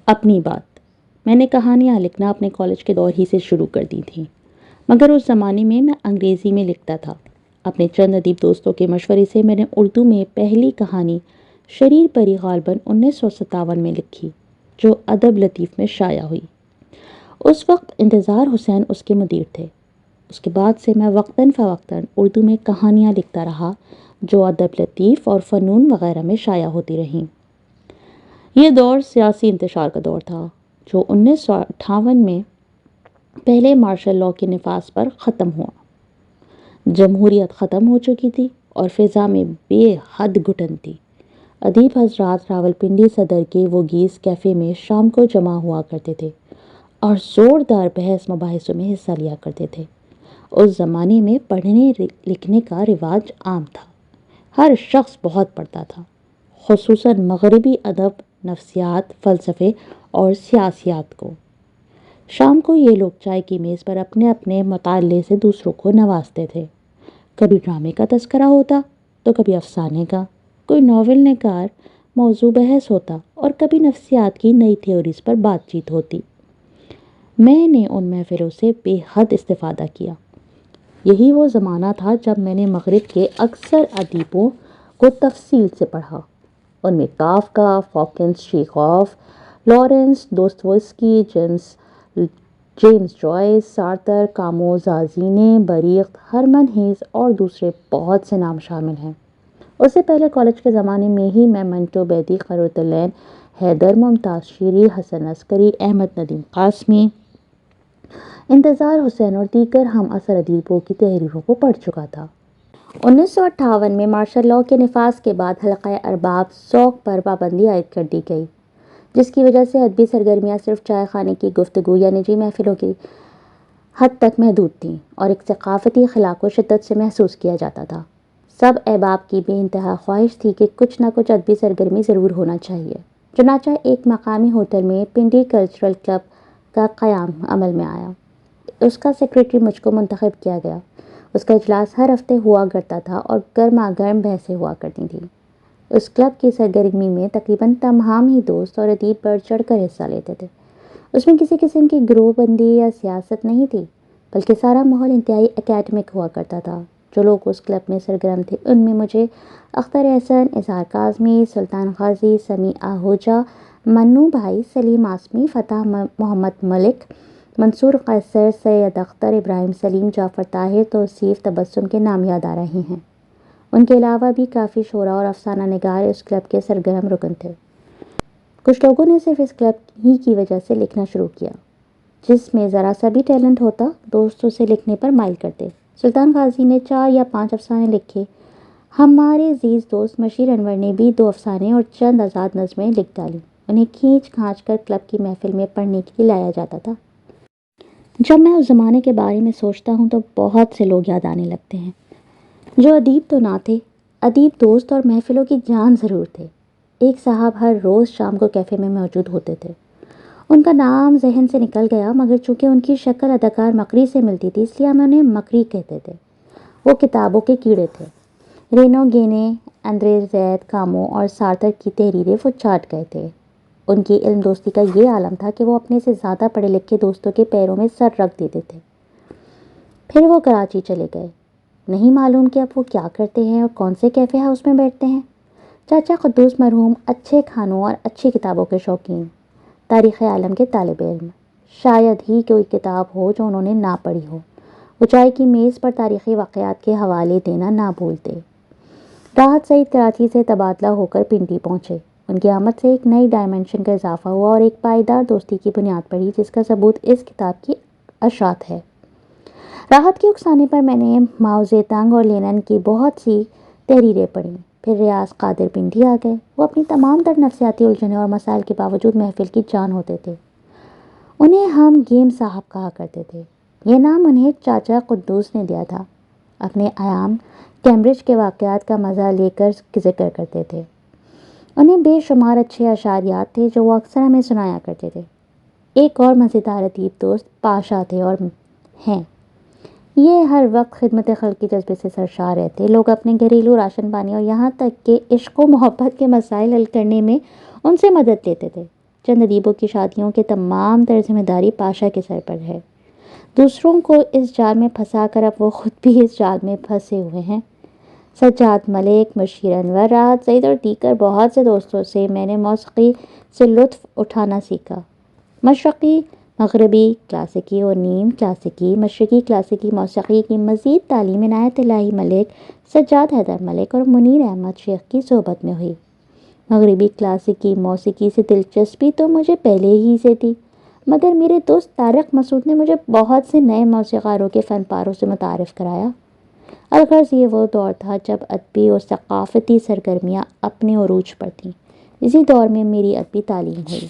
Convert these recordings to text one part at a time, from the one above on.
اپنی بات میں نے کہانیاں لکھنا اپنے کالج کے دور ہی سے شروع کر دی تھیں، مگر اس زمانے میں انگریزی میں لکھتا تھا۔ اپنے چند ادیب دوستوں کے مشورے سے میں نے اردو میں پہلی کہانی شریر پری غالباً 1957 میں لکھی، جو ادب لطیف میں شائع ہوئی۔ اس وقت انتظار حسین اس کے مدیر تھے۔ اس کے بعد سے میں وقتاً فوقتاً اردو میں کہانیاں لکھتا رہا، جو ادب لطیف اور فنون وغیرہ میں شائع ہوتی رہیں۔ یہ دور سیاسی انتشار کا دور تھا، جو 1958 میں پہلے مارشل لاء کے نفاذ پر ختم ہوا۔ جمہوریت ختم ہو چکی تھی اور فضا میں بے حد گھٹن تھی۔ ادیب حضرات راولپنڈی صدر کے ووگیز کیفے میں شام کو جمع ہوا کرتے تھے اور زوردار بحث مباحثوں میں حصہ لیا کرتے تھے۔ اس زمانے میں پڑھنے لکھنے کا رواج عام تھا۔ ہر شخص بہت پڑھتا تھا، خصوصاً مغربی ادب، نفسیات، فلسفے اور سیاسیات کو۔ شام کو یہ لوگ چائے کی میز پر اپنے اپنے مطالعے سے دوسروں کو نوازتے تھے۔ کبھی ڈرامے کا تذکرہ ہوتا تو کبھی افسانے کا، کوئی ناول نگار موضوع بحث ہوتا اور کبھی نفسیات کی نئی تھیوریز پر بات چیت ہوتی۔ میں نے ان محفلوں سے بے حد استفادہ کیا۔ یہی وہ زمانہ تھا جب میں نے مغرب کے اکثر ادیبوں کو تفصیل سے پڑھا۔ ان میں Kafka, Faulkner, Chekhov, Lawrence Dostoevsky, James Joyce, Sartre, Camus, زازینے، بریخت، ہرمن ہیس اور دوسرے بہت سے نام شامل ہیں۔ اس سے پہلے کالج کے زمانے میں ہی میں منٹو بیدی، قرۃ العین حیدر، ممتاز شیری، حسن عسکری، احمد ندیم قاسمی، انتظار حسین اور دیگر ہم عصر ادیبوں کی تحریروں کو پڑھ چکا تھا۔ 1958 میں مارشل لاء کے نفاذ کے بعد حلقۂ ارباب ذوق پر پابندی عائد کر دی گئی، جس کی وجہ سے ادبی سرگرمیاں صرف چائے خانے کی گفتگو یا نجی محفلوں کی حد تک محدود تھیں اور ایک ثقافتی خلا کو شدت سے محسوس کیا جاتا تھا۔ سب احباب کی بے انتہا خواہش تھی کہ کچھ نہ کچھ ادبی سرگرمی ضرور ہونا چاہیے۔ چنانچہ ایک مقامی ہوٹل میں پنڈی کلچرل کلب کا قیام عمل میں آیا۔ اس کا سیکریٹری مجھ کو منتخب کیا گیا۔ اس کا اجلاس ہر ہفتے ہوا کرتا تھا اور گرما گرم بحثیں ہوا کرتی تھیں۔ اس کلب کی سرگرمی میں تقریباً تمام ہی دوست اور ادیب بڑھ چڑھ کر حصہ لیتے تھے۔ اس میں کسی قسم کی گروہ بندی یا سیاست نہیں تھی، بلکہ سارا ماحول انتہائی اکیڈمک ہوا کرتا تھا۔ جو لوگ اس کلب میں سرگرم تھے ان میں مجھے اختر احسن، اظہار کاظمی، سلطان غازی، سمیع آہوجہ، منو بھائی، سلیم آسمی، فتح محمد ملک، منصور قیصر، سید اختر، ابراہیم سلیم، جعفر طاہر، توصیف تبسم کے نام یاد آ رہے ہیں۔ ان کے علاوہ بھی کافی شعراء اور افسانہ نگار اس کلب کے سرگرم رکن تھے۔ کچھ لوگوں نے صرف اس کلب ہی کی وجہ سے لکھنا شروع کیا۔ جس میں ذرا سا بھی ٹیلنٹ ہوتا، دوست اسے لکھنے پر مائل کرتے۔ سلطان غازی نے 4 یا 5 افسانے لکھے۔ ہمارے عزیز دوست مشیر انور نے بھی 2 افسانے اور چند آزاد نظمیں لکھ ڈالیں۔ انہیں کھینچ کھانچ کر کلب کی محفل میں پڑھنے کے لیے لایا جاتا تھا۔ جب میں اس زمانے کے بارے میں سوچتا ہوں تو بہت سے لوگ یاد آنے لگتے ہیں، جو ادیب تو نہ تھے، ادیب دوست اور محفلوں کی جان ضرور تھے۔ ایک صاحب ہر روز شام کو کیفے میں موجود ہوتے تھے۔ ان کا نام ذہن سے نکل گیا، مگر چونکہ ان کی شکل اداکار مکری سے ملتی تھی اس لیے ہم انہیں مکری کہتے تھے۔ وہ کتابوں کے کیڑے تھے۔ رینو گینے، اندرے زیڈ، کامو اور سارتر کی تحریریں وہ چاٹ گئے تھے۔ ان کی علم دوستی کا یہ عالم تھا کہ وہ اپنے سے زیادہ پڑھے لکھے دوستوں کے پیروں میں سر رکھ دیتے تھے۔ پھر وہ کراچی چلے گئے۔ نہیں معلوم کہ اب وہ کیا کرتے ہیں اور کون سے کیفے ہاؤس میں بیٹھتے ہیں۔ چاچا قدوس مرحوم اچھے کھانوں اور اچھی کتابوں کے شوقین، تاریخ عالم کے طالب علم۔ شاید ہی کوئی کتاب ہو جو انہوں نے نہ پڑھی ہو۔ وہ چائے کی میز پر تاریخی واقعات کے حوالے دینا نہ بھولتے۔ راحت سعید کراچی سے تبادلہ ہو کر پنڈی پہنچے۔ ان کی آمد سے ایک نئی ڈائمنشن کا اضافہ ہوا اور ایک پائیدار دوستی کی بنیاد پڑی، جس کا ثبوت اس کتاب کی اشاعت ہے۔ راحت کے اکسانے پر میں نے ماؤ زیتونگ اور لینن کی بہت سی تحریریں پڑھیں۔ پھر ریاض قادر پنڈی آ گئے۔ وہ اپنی تمام تر نفسیاتی الجھنیں اور مسائل کے باوجود محفل کی جان ہوتے تھے۔ انہیں ہم گیم صاحب کہا کرتے تھے۔ یہ نام انہیں چاچا قدوس نے دیا تھا۔ اپنے ایام کیمبرج کے واقعات کا مزہ لے کر ذکر کرتے تھے۔ انہیں بے شمار اچھے اشعریات تھے جو وہ اکثر ہمیں سنایا کرتے تھے۔ ایک اور مزیدار ادیب دوست پاشا تھے اور ہیں۔ یہ ہر وقت خدمت خلق کے جذبے سے سرشار رہتے۔ لوگ اپنے گھریلو راشن پانی اور یہاں تک کہ عشق و محبت کے مسائل حل کرنے میں ان سے مدد لیتے تھے۔ چند ادیبوں کی شادیوں کے تمام تر ذمہ داری پاشا کے سر پر ہے۔ دوسروں کو اس جال میں پھنسا کر اب وہ خود بھی اس جال میں پھنسے ہوئے ہیں۔ سجاد ملک، مشیر انور، راحت سعید اور دیگر بہت سے دوستوں سے میں نے موسیقی سے لطف اٹھانا سیکھا۔ مشرقی، مغربی، کلاسیکی اور نیم کلاسیکی، مشرقی کلاسیکی موسیقی کی مزید تعلیم عنایت الہی ملک، سجاد حیدر ملک اور منیر احمد شیخ کی صحبت میں ہوئی۔ مغربی کلاسیکی موسیقی سے دلچسپی تو مجھے پہلے ہی سے تھی، مگر میرے دوست طارق مسعود نے مجھے بہت سے نئے موسیقاروں کے فن پاروں سے متعارف کرایا۔ الغرض یہ وہ دور تھا جب ادبی اور ثقافتی سرگرمیاں اپنے عروج پر تھیں۔ اسی دور میں میری ادبی تعلیم ہوئی۔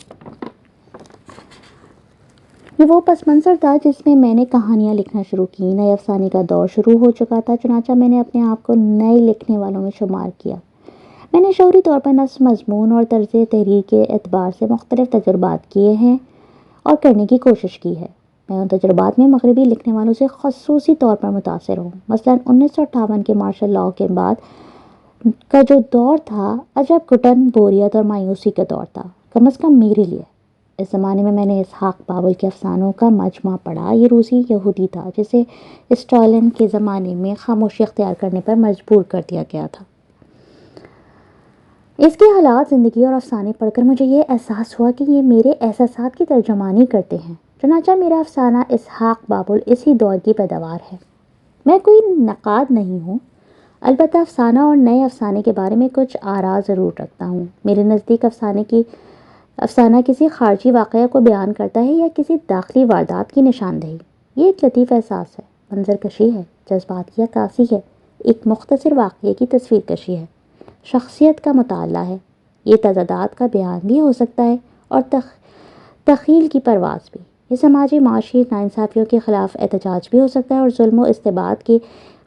یہ وہ پس منظر تھا جس میں میں نے کہانیاں لکھنا شروع کی۔ نئے افسانے کا دور شروع ہو چکا تھا، چنانچہ میں نے اپنے آپ کو نئے لکھنے والوں میں شمار کیا۔ میں نے شعوری طور پر نصب، مضمون اور طرز تحریر کے اعتبار سے مختلف تجربات کیے ہیں اور کرنے کی کوشش کی ہے۔ میں ان تجربات میں مغربی لکھنے والوں سے خصوصی طور پر متاثر ہوں۔ مثلاً 1958 کے مارشل لاء کے بعد کا جو دور تھا، عجب گھٹن، بوریت اور مایوسی کا دور تھا، کم از کم میرے لیے۔ اس زمانے میں میں نے اسحاق بابل کے افسانوں کا مجموعہ پڑھا۔ یہ روسی یہودی تھا جسے اسٹالن کے زمانے میں خاموشی اختیار کرنے پر مجبور کر دیا گیا تھا۔ اس کے حالات، زندگی اور افسانے پڑھ کر مجھے یہ احساس ہوا کہ یہ میرے احساسات کی ترجمانی کرتے ہیں۔ چنانچہ میرا افسانہ اسحاق بابل اسی دور کی پیداوار ہے۔ میں کوئی نقاد نہیں ہوں، البتہ افسانہ اور نئے افسانے کے بارے میں کچھ آراء ضرور رکھتا ہوں۔ میرے نزدیک افسانہ کسی خارجی واقعہ کو بیان کرتا ہے یا کسی داخلی واردات کی نشاندہی۔ یہ ایک لطیف احساس ہے، منظر کشی ہے، جذبات کی عکاسی ہے، ایک مختصر واقعے کی تصویر کشی ہے، شخصیت کا مطالعہ ہے۔ یہ تضادات کا بیان بھی ہو سکتا ہے اور تخیل کی پرواز بھی۔ یہ سماجی معاشی ناانصافیوں کے خلاف احتجاج بھی ہو سکتا ہے اور ظلم و استبداد کے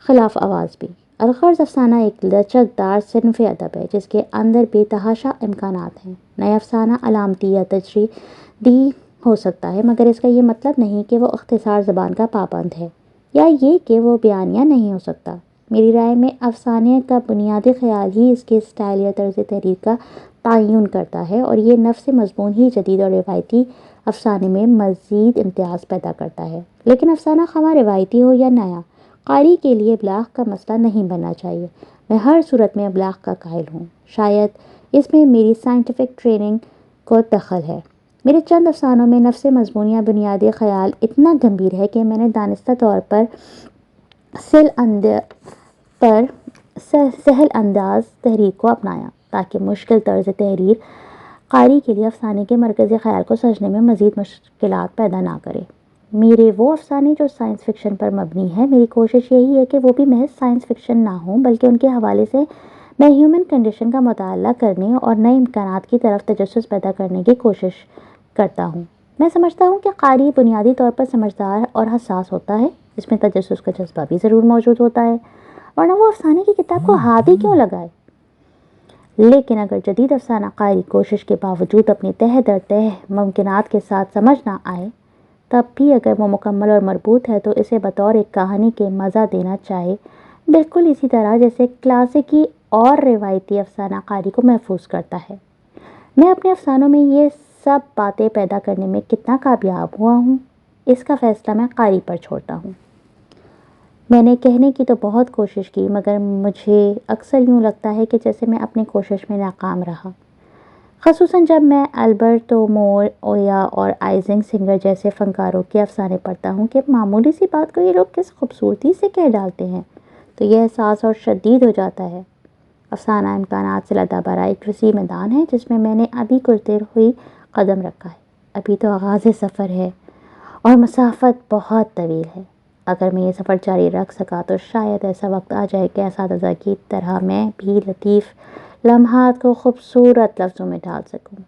خلاف آواز بھی۔ الغرض افسانہ ایک لچکدار صنف ادب ہے جس کے اندر بے تحاشا امکانات ہیں۔ نئے افسانہ علامتی یا تجریدی ہو سکتا ہے، مگر اس کا یہ مطلب نہیں کہ وہ اختصار زبان کا پابند ہے یا یہ کہ وہ بیانیہ نہیں ہو سکتا۔ میری رائے میں افسانے کا بنیادی خیال ہی اس کے اسٹائل یا طرز تحریر کا تعین کرتا ہے، اور یہ نفس مضمون ہی جدید اور روایتی افسانے میں مزید امتیاز پیدا کرتا ہے۔ لیکن افسانہ خواہ روایتی ہو یا نیا، قاری کے لیے ابلاغ کا مسئلہ نہیں بننا چاہیے۔ میں ہر صورت میں ابلاغ کا قائل ہوں۔ شاید اس میں میری سائنٹیفک ٹریننگ کو دخل ہے۔ میرے چند افسانوں میں نفس مضمون یا بنیادی خیال اتنا گمبھیر ہے کہ میں نے دانستہ طور پر سہل انداز تحریر کو اپنایا تاکہ مشکل طرز تحریر قاری کے لیے افسانے کے مرکزی خیال کو سمجھنے میں مزید مشکلات پیدا نہ کرے۔ میرے وہ افسانے جو سائنس فکشن پر مبنی ہے، میری کوشش یہی ہے کہ وہ بھی محض سائنس فکشن نہ ہوں، بلکہ ان کے حوالے سے میں ہیومن کنڈیشن کا مطالعہ کرنے اور نئے امکانات کی طرف تجسس پیدا کرنے کی کوشش کرتا ہوں۔ میں سمجھتا ہوں کہ قاری بنیادی طور پر سمجھدار اور حساس ہوتا ہے، اس میں تجسس کا جذبہ بھی ضرور موجود ہوتا ہے، ورنہ وہ افسانے کی کتاب کو ہاتھ ہی کیوں لگائے۔ لیکن اگر جدید افسانہ قاری کوشش کے باوجود اپنی تہ در تہ ممکنات کے ساتھ سمجھ نہ آئے، تب بھی اگر وہ مکمل اور مربوط ہے تو اسے بطور ایک کہانی کے مزہ دینا چاہے، بالکل اسی طرح جیسے کلاسیکی اور روایتی افسانہ قاری کو محفوظ کرتا ہے۔ میں اپنے افسانوں میں یہ سب باتیں پیدا کرنے میں کتنا کامیاب ہوا ہوں، اس کا فیصلہ میں قاری پر چھوڑتا ہوں۔ میں نے کہنے کی تو بہت کوشش کی، مگر مجھے اکثر یوں لگتا ہے کہ جیسے میں اپنی کوشش میں ناکام رہا، خصوصاً جب میں البرٹو مور اویا اور آئزنگ سنگر جیسے فنکاروں کے افسانے پڑھتا ہوں کہ معمولی سی بات کو یہ لوگ کس خوبصورتی سے کہہ ڈالتے ہیں، تو یہ احساس اور شدید ہو جاتا ہے۔ افسانہ امکانات سے لدا بھرا ایک وسیع میدان ہے جس میں نے ابھی کچھ دیر ہوئی قدم رکھا ہے۔ ابھی تو آغاز سفر ہے اور مسافت بہت طویل ہے۔ اگر میں یہ سفر جاری رکھ سکا تو شاید ایسا وقت آ جائے کہ اساتذہ کی طرح میں بھی لطیف لمحات کو خوبصورت لفظوں میں ڈھال سکوں۔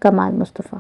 کمال مصطفیٰ۔